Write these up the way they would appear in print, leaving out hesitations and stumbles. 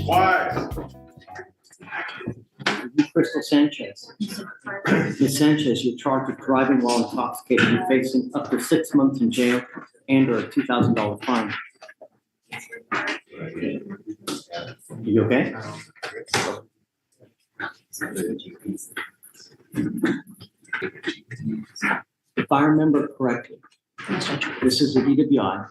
Quiet. Crystal Sanchez. Ms. Sanchez, you're charged with driving while intoxicated and facing up to 6 months in jail and or a $2,000 fine. You okay? If I remember correctly, this is a DWI,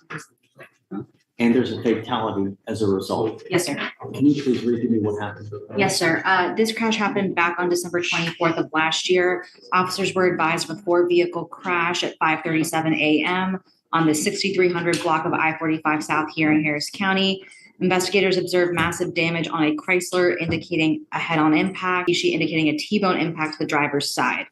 and there's a fatality as a result. Yes, sir. Can you please read to me what happened? Yes, sir. This crash happened back on December 24th of last year. Officers were advised of a four-vehicle crash at 5:37 a.m. on the 6300 block of I-45 South here in Harris County. Investigators observed massive damage on a Chrysler, indicating a head-on impact, indicating a T-bone impact to the driver's side.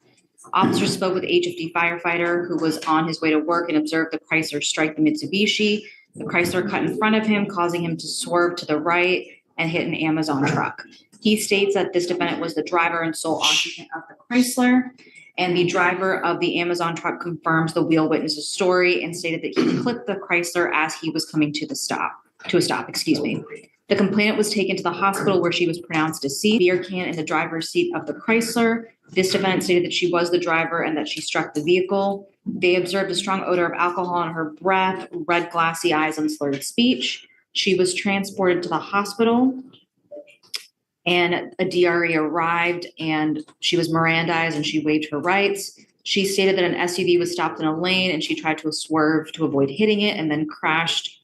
Officers spoke with a HFD firefighter who was on his way to work and observed the Chrysler strike the Mitsubishi. The Chrysler cut in front of him, causing him to swerve to the right and hit an Amazon truck. He states that this defendant was the driver and sole occupant of the Chrysler, and the driver of the Amazon truck confirms the wheel witness's story and stated that he clipped the Chrysler as he was coming to a stop. The complainant was taken to the hospital where she was pronounced deceased. Beer can in the driver's seat of the Chrysler. This defendant stated that she was the driver and that she struck the vehicle. They observed a strong odor of alcohol on her breath, red glassy eyes, and slurred speech. She was transported to the hospital, and a DRE arrived, and she was Mirandized and she waived her rights. She stated that an SUV was stopped in a lane and she tried to swerve to avoid hitting it and then crashed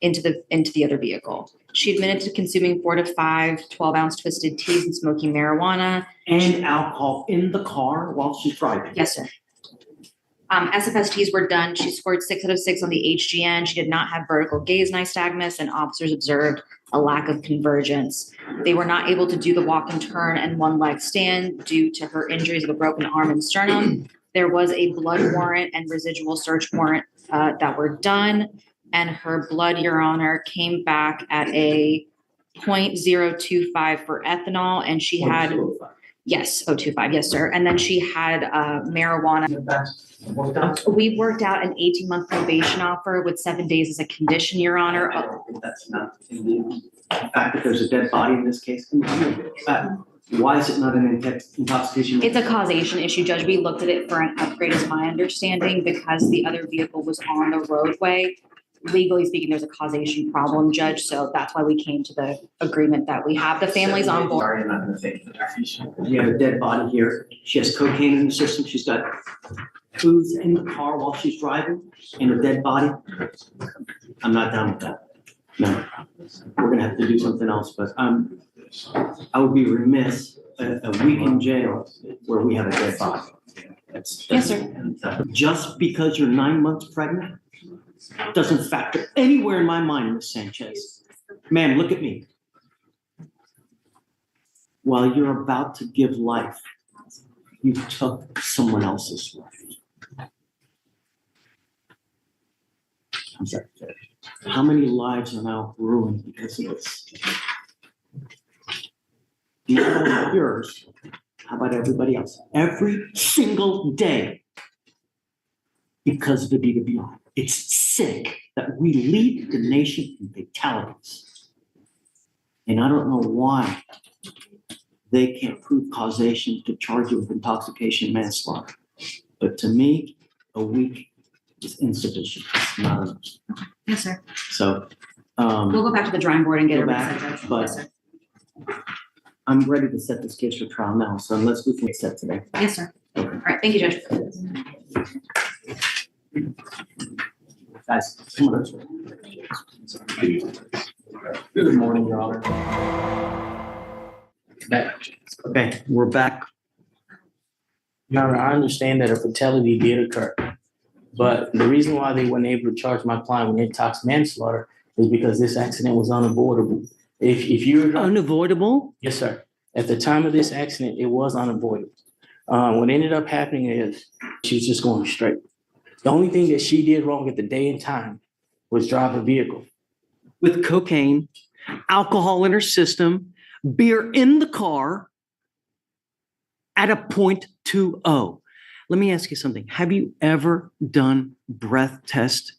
into the other vehicle. She admitted to consuming 4 to 5 12-ounce twisted teas and smoking marijuana. And alcohol in the car while she's driving? Yes, sir. SFSTs were done. She scored 6 out of 6 on the HGN. She did not have vertical gaze nystagmus, and officers observed a lack of convergence. They were not able to do the walk and turn and one leg stand due to her injuries of a broken arm and sternum. There was a blood warrant and residual search warrant that were done, and her blood, Your Honor, came back at a 0.025 for ethanol, and she had, yes, 0.25, yes, sir. And then she had marijuana. We worked out an 18-month probation offer with 7 days as a condition, Your Honor. I don't think that's enough. The fact that there's a dead body in this case, why is it not an intoxication? It's a causation issue, Judge. We looked at it for an upgrade, is my understanding, because the other vehicle was on the roadway. Legally speaking, there's a causation problem, Judge, so that's why we came to the agreement that we have the families on board. Sorry, I'm not gonna take the You have a dead body here. She has cocaine in the system. She's got booze in the car while she's driving and a dead body. I'm not down with that. No, we're gonna have to do something else, but I would be remiss a week in jail where we have a dead body. Yes, sir. Just because you're 9 months pregnant doesn't factor anywhere in my mind, Ms. Sanchez. Ma'am, look at me. While you're about to give life, you took someone else's life. I'm sorry. How many lives are now ruined because of this? Not only yours, how about everybody else? Every single day because of the DWI. It's sick that we lead the nation in fatalities. And I don't know why they can't prove causation to charge you with intoxication and manslaughter. But to me, a week is insufficient. It's not enough. Yes, sir. So We'll go back to the drawing board and get Go a back, reset, Judge. but- Yes, sir. I'm ready to set this case for trial now. So unless we can get set today. Yes, sir. All right, thank you, Judge. Guys, come on. Good morning, Your Honor. Okay, we're back. Your Honor, I understand that a fatality did occur, but the reason why they weren't able to charge my client with intox manslaughter is because this accident was unavoidable. If you're Unavoidable? Yes, sir. At the time of this accident, it was unavoidable. What ended up happening is she was just going straight. The only thing that she did wrong at the day and time was drive a vehicle. With cocaine, alcohol in her system, beer in the car at a 0.20. Let me ask you something. Have you ever done breath test?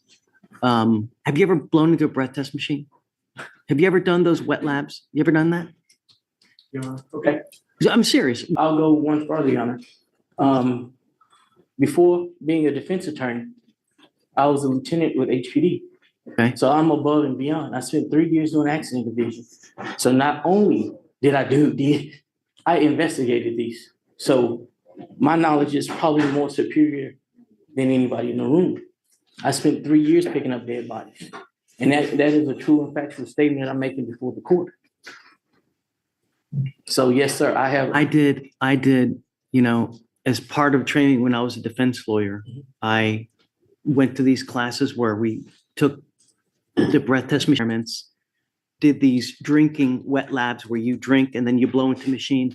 Have you ever blown into a breath test machine? Have you ever done those wet labs? You ever done that? Your Honor. Okay, I'm serious. I'll go one further, Your Honor. Before being a defense attorney, I was a lieutenant with HPD. Okay. So I'm above and beyond. I spent 3 years doing accident division. So not only did I investigated these. So my knowledge is probably more superior than anybody in the room. I spent 3 years picking up dead bodies. And that is a true and factual statement I'm making before the court. So yes, sir, I did, as part of training when I was a defense lawyer, I went to these classes where we took the breath test measurements, did these drinking wet labs where you drink and then you blow into machine.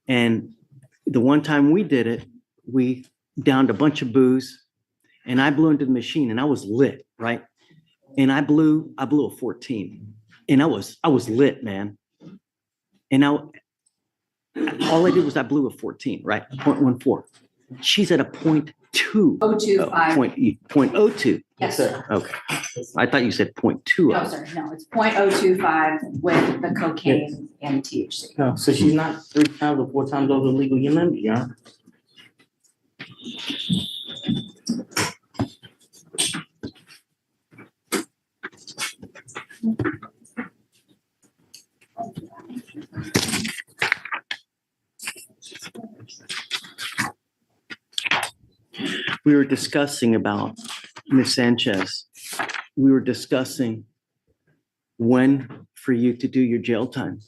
And the one time we did it, we downed a bunch of booze and I blew into the machine and I was lit, right? And I blew a 14 and I was lit, man. And now all I did was I blew a 14, right? 0.14. She's at a 0.2. 0.025. 0.02. Yes, sir. Okay. I thought you said 0.2. No, sir, no, it's 0.025 with the cocaine and THC. No, so she's not 3 times or 4 times over the legal limit, Your Honor. We were discussing about Ms. Sanchez. We were discussing when for you to do your jail time.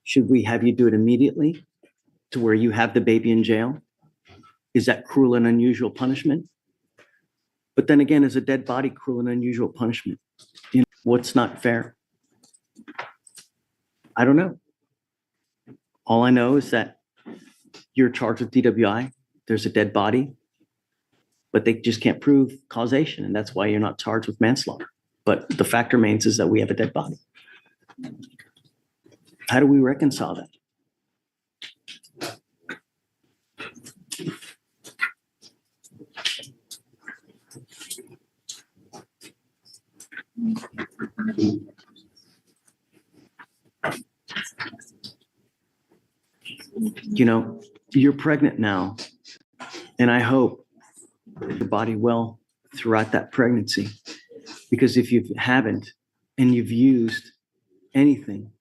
Should we have you do it immediately to where you have the baby in jail? Is that cruel and unusual punishment? But then again, is a dead body cruel and unusual punishment? What's not fair? I don't know. All I know is that you're charged with DWI. There's a dead body, but they just can't prove causation. And that's why you're not charged with manslaughter. But the fact remains is that we have a dead body. How do we reconcile that? You're pregnant now, and I hope your body well throughout that pregnancy, because if you haven't and you've used anything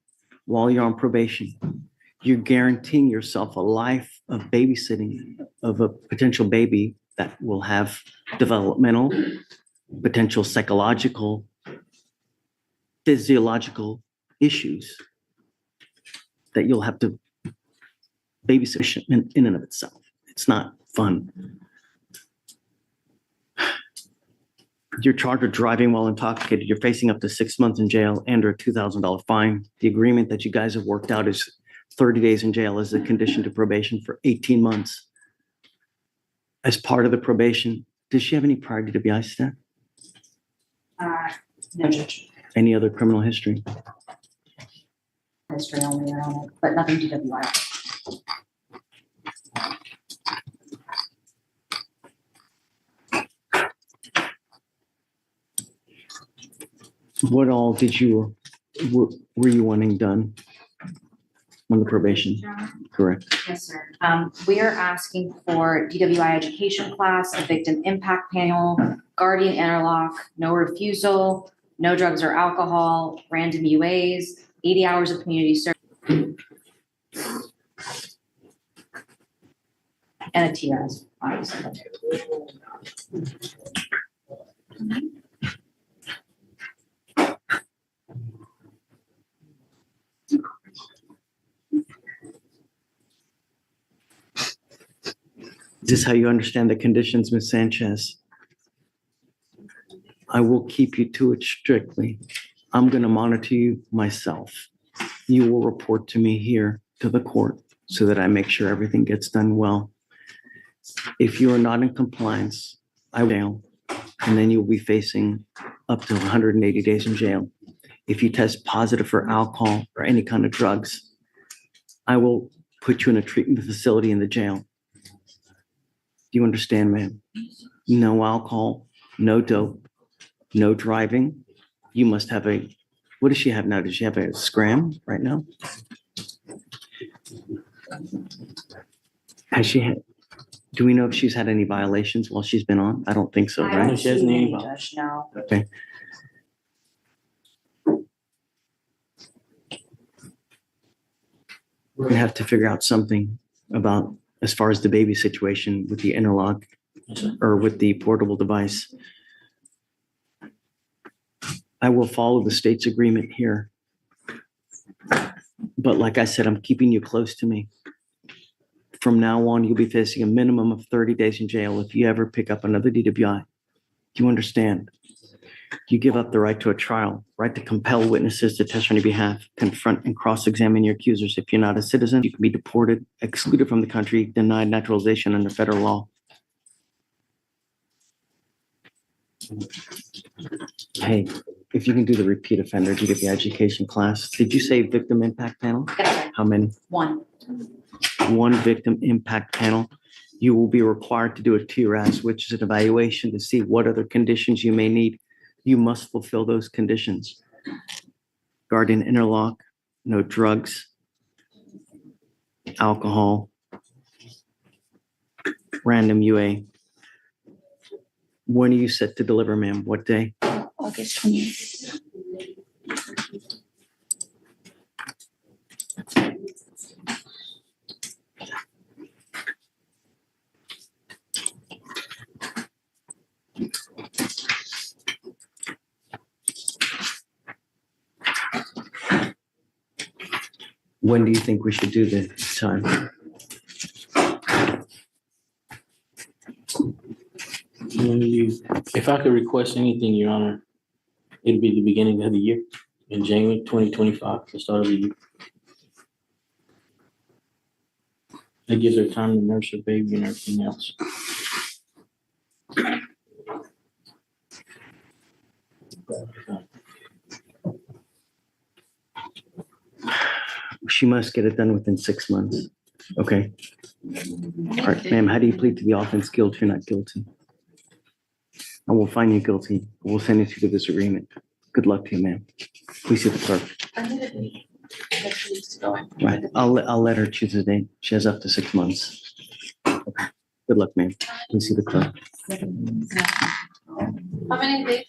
while you're on probation, you're guaranteeing yourself a life of babysitting of a potential baby that will have developmental, potential psychological, physiological issues that you'll have to babysit in and of itself. It's not fun. You're charged with driving while intoxicated. You're facing up to 6 months in jail and or a $2,000 fine. The agreement that you guys have worked out is 30 days in jail as a condition to probation for 18 months. As part of the probation, does she have any prior DWI staff? No, Judge. Any other criminal history? History only, Your Honor, but nothing DWI. What all were you wanting done on the probation? Correct. Yes, sir. We are asking for DWI education class, a victim impact panel, guardian interlock, no refusal, no drugs or alcohol, random UAs, 80 hours of community service. And a TRS, obviously. Is this how you understand the conditions, Ms. Sanchez? I will keep you to it strictly. I'm going to monitor you myself. You will report to me here to the court so that I make sure everything gets done well. If you are not in compliance, I will jail, and then you'll be facing up to 180 days in jail. If you test positive for alcohol or any kind of drugs, I will put you in a treatment facility in the jail. Do you understand, ma'am? No alcohol, no dope, no driving. You must have a What does she have now? Does she have a scram right now? Has she had, do we know if she's had any violations while she's been on? I don't think so, I right? don't She hasn't see any any, problem. Judge, no. Okay. We're gonna have to figure out something about, as far as the baby situation with the interlock Yes, sir. or with the portable device. I will follow the state's agreement here. But like I said, I'm keeping you close to me. From now on, you'll be facing a minimum of 30 days in jail if you ever pick up another DWI. Do you understand? You give up the right to a trial, right to compel witnesses to testify on your behalf, confront and cross-examine your accusers. If you're not a citizen, you can be deported, excluded from the country, denied naturalization under federal law. Hey, if you can do the repeat offender DWI education class, did you say victim impact panel? That's right. How many? One. One victim impact panel. You will be required to do a TRAS, which is an evaluation to see what other conditions you may need. You must fulfill those conditions. Guardian interlock, no drugs, alcohol, random UA. When are you set to deliver, ma'am? What day? August 28th. When do you think we should do the time? If I could request anything, Your Honor, it'd be the beginning of the year, in January 2025, the start of the year. That gives her time to nurse her baby and everything else. She must get it done within 6 months. Okay. All right, ma'am, how do you plead to the offense guilty or not guilty? I will find you guilty. We'll send you to the disagreement. Good luck to you, ma'am. Please see the clerk. Right, I'll let her choose a date. She has up to 6 months. Okay. Good luck, ma'am. Please see the clerk. How many days?